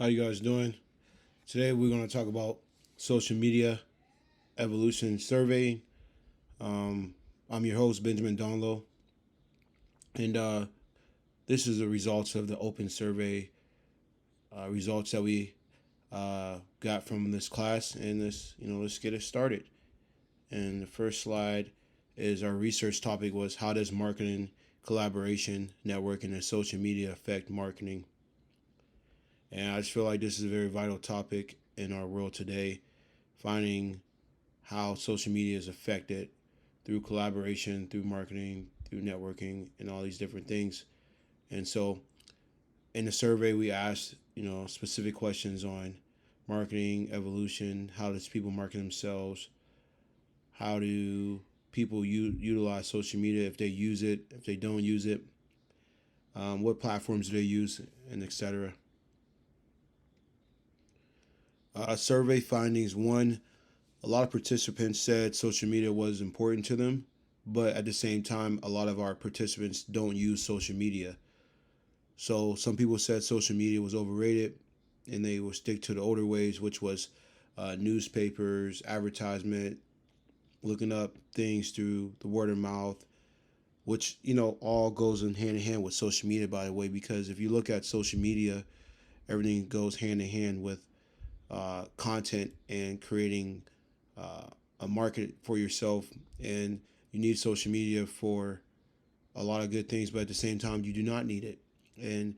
How you guys doing? Today we're going to talk about social media evolution survey. Um, I'm your host Benjamin Donlow, and this is the results of the open survey results that we got from this class. And let's get it started. And the first slide is our research topic was how does marketing, collaboration, networking, and social media affect marketing? And I just feel like this is a very vital topic in our world today, finding how social media is affected through collaboration, through marketing, through networking, and all these different things. And so in the survey, we asked, specific questions on marketing, evolution, how does people market themselves, how do people utilize social media, if they use it, if they don't use it, what platforms do they use, and etc. Survey findings: one, a lot of participants said social media was important to them, but at the same time, a lot of our participants don't use social media. So some people said social media was overrated and they will stick to the older ways, which was newspapers, advertisement, looking up things through the word of mouth, which, all goes in hand with social media, by the way, because if you look at social media, everything goes hand in hand with content and creating a market for yourself. And you need social media for a lot of good things, but at the same time, you do not need it. And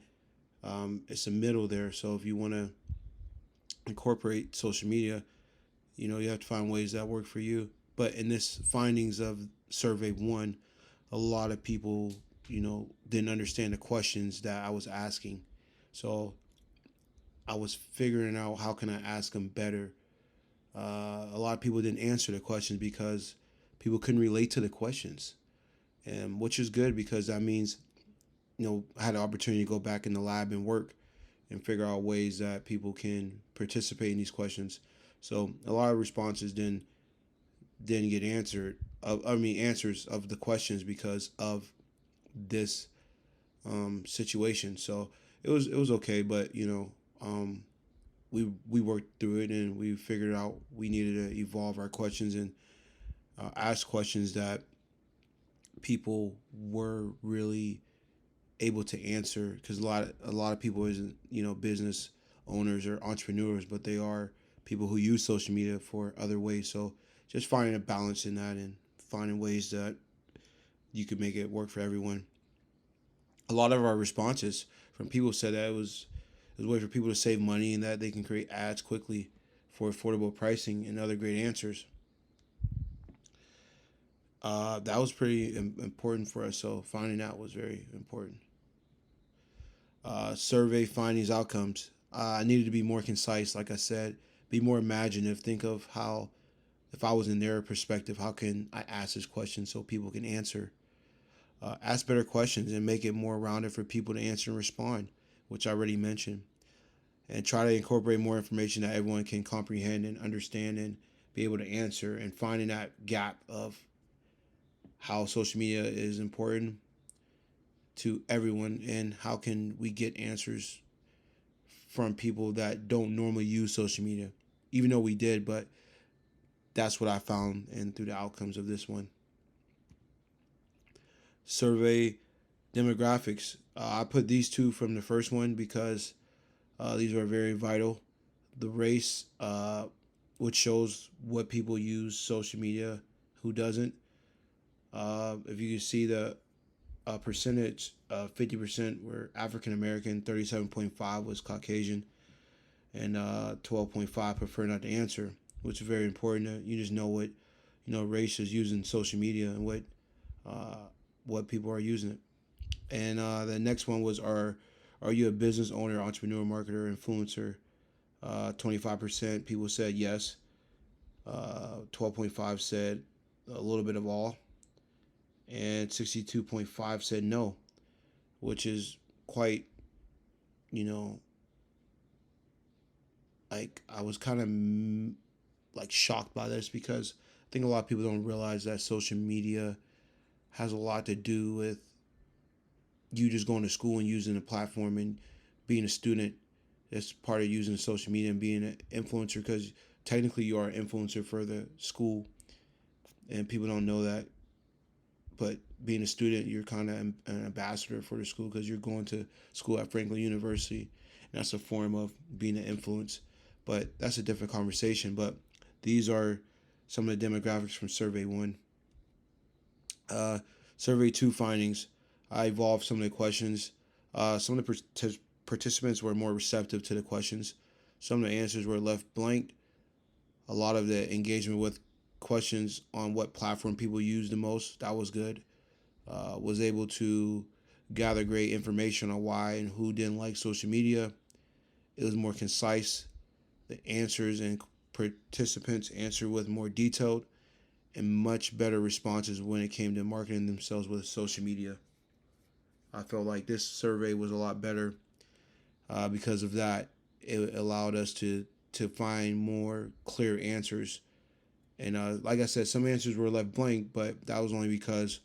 it's a middle there. So if you want to incorporate social media, you have to find ways that work for you. But in this findings of survey one, a lot of people, didn't understand the questions that I was asking. So I was figuring out how can I ask them better. A lot of people didn't answer the questions because people couldn't relate to the questions, and which is good because that means I had the opportunity to go back in the lab and work and figure out ways that people can participate in these questions. So a lot of responses didn't get answered. Answers of the questions because of this situation. So it was okay, but we worked through it and we figured out we needed to evolve our questions and ask questions that people were really able to answer, because a lot of people isn't business owners or entrepreneurs, but they are people who use social media for other ways. So just finding a balance in that and finding ways that you could make it work for everyone. A lot of our responses from people said that it was a way for people to save money and that they can create ads quickly for affordable pricing and other great answers. That was pretty important for us. So finding out was very important. Survey findings, outcomes. I needed to be more concise, like I said, be more imaginative. Think of how, if I was in their perspective, how can I ask this question so people can answer? Ask better questions and make it more rounded for people to answer and respond, which I already mentioned. And try to incorporate more information that everyone can comprehend and understand and be able to answer, and finding that gap of how social media is important to everyone and how can we get answers from people that don't normally use social media, even though we did. But that's what I found and through the outcomes of this one. Survey demographics. I put these two from the first one because these are very vital. The race, which shows what people use social media, who doesn't. If you can see the percentage, 50% were African American, 37.5 was Caucasian, and 12.5 prefer not to answer, which is very important. You just know what race is using social media and what people are using it. And the next one was are you a business owner, entrepreneur, marketer, influencer? 25% people said yes. 12.5 said a little bit of all, and 62.5 said no, which is quite, you know, like I was kind of like shocked by this because I think a lot of people don't realize that social media has a lot to do with you just going to school and using the platform and being a student It's part of using social media and being an influencer, because technically you are an influencer for the school, and people don't know that. But being a student, you're kind of an ambassador for the school because you're going to school at Franklin University, and that's a form of being an influence. But that's a different conversation. But these are some of the demographics from Survey 1. Uh, Survey 2 findings. I evolved some of the questions. Some of the participants were more receptive to the questions. Some of the answers were left blank. A lot of the engagement with questions on what platform people use the most, that was good. Was able to gather great information on why and who didn't like social media. It was more concise. The answers and participants answered with more detailed and much better responses when it came to marketing themselves with social media. I felt like this survey was a lot better because of that. It allowed us to find more clear answers. And like I said, some answers were left blank, but that was only because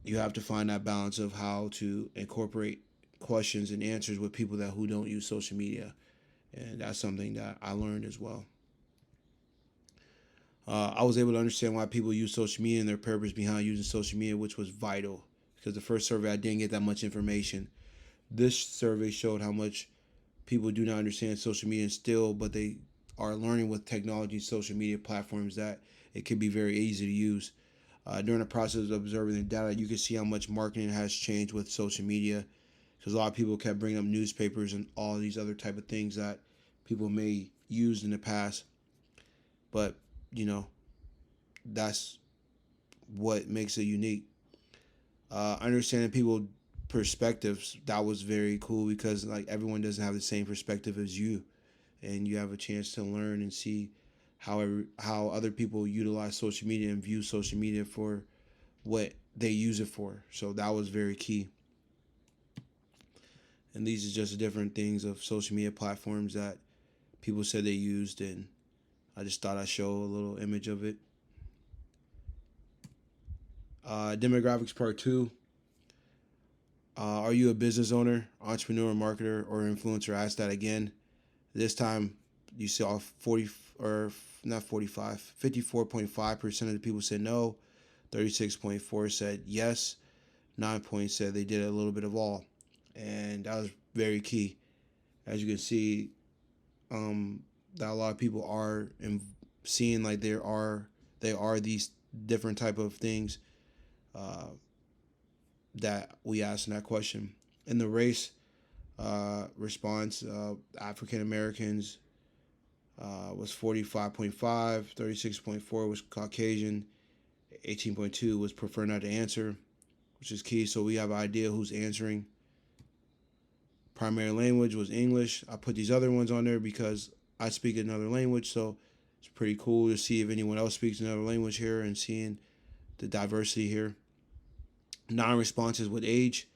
you have to find that balance of how to incorporate questions and answers with people that who don't use social media. And that's something that I learned as well. I was able to understand why people use social media and their purpose behind using social media, which was vital. Because the first survey, I didn't get that much information. This survey showed how much people do not understand social media still, but they are learning with technology and social media platforms that it can be very easy to use. During the process of observing the data, you can see how much marketing has changed with social media, because a lot of people kept bringing up newspapers and all these other type of things that people may use in the past. But you know, that's what makes it unique. Understanding people perspectives, that was very cool, because like everyone doesn't have the same perspective as you, and you have a chance to learn and see how other people utilize social media and view social media for what they use it for. So that was very key. And these are just different things of social media platforms that people said they used, and I just thought I'd show a little image of it. Demographics part 2. Are you a business owner, entrepreneur, marketer, or influencer? I asked that again. This time you saw 40, or not 45, 54.5% of the people said no, 36.4 said yes, 9 points said they did a little bit of all. And that was very key. As you can see, that a lot of people are seeing like they are these different type of things uh, that we asked in that question. In the race response, African Americans was 45.5, 36.4 was Caucasian, 18.2 was prefer not to answer, which is key. So we have an idea who's answering. Primary language was English. I put these other ones on there because I speak another language, so it's pretty cool to see if anyone else speaks another language here and seeing the diversity here. Non-responses with age,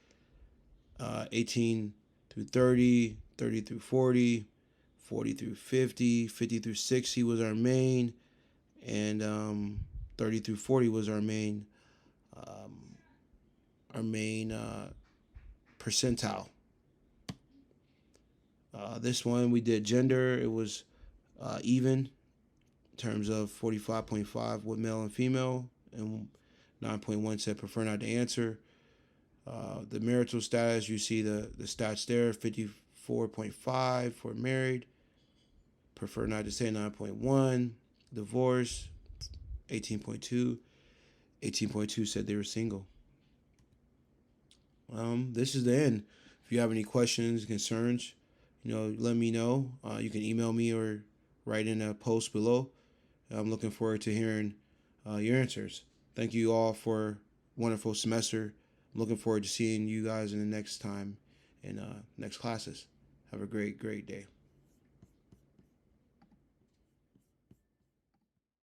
18 through 30, 30 through 40, 40 through 50, 50 through 60 was our main, and 30 through 40 was um, our main percentile. This one we did gender. It was even in terms of 45.5 with male and female, and 9.1 said prefer not to answer. The marital status, you see the stats there, 54.5 for married, prefer not to say 9.1. Divorce, 18.2. 18.2 said they were single. This is the end. If you have any questions, concerns, let me know. You can email me or write in a post below. I'm looking forward to hearing your answers. Thank you all for a wonderful semester. I'm looking forward to seeing you guys in the next time in next classes. Have a great day.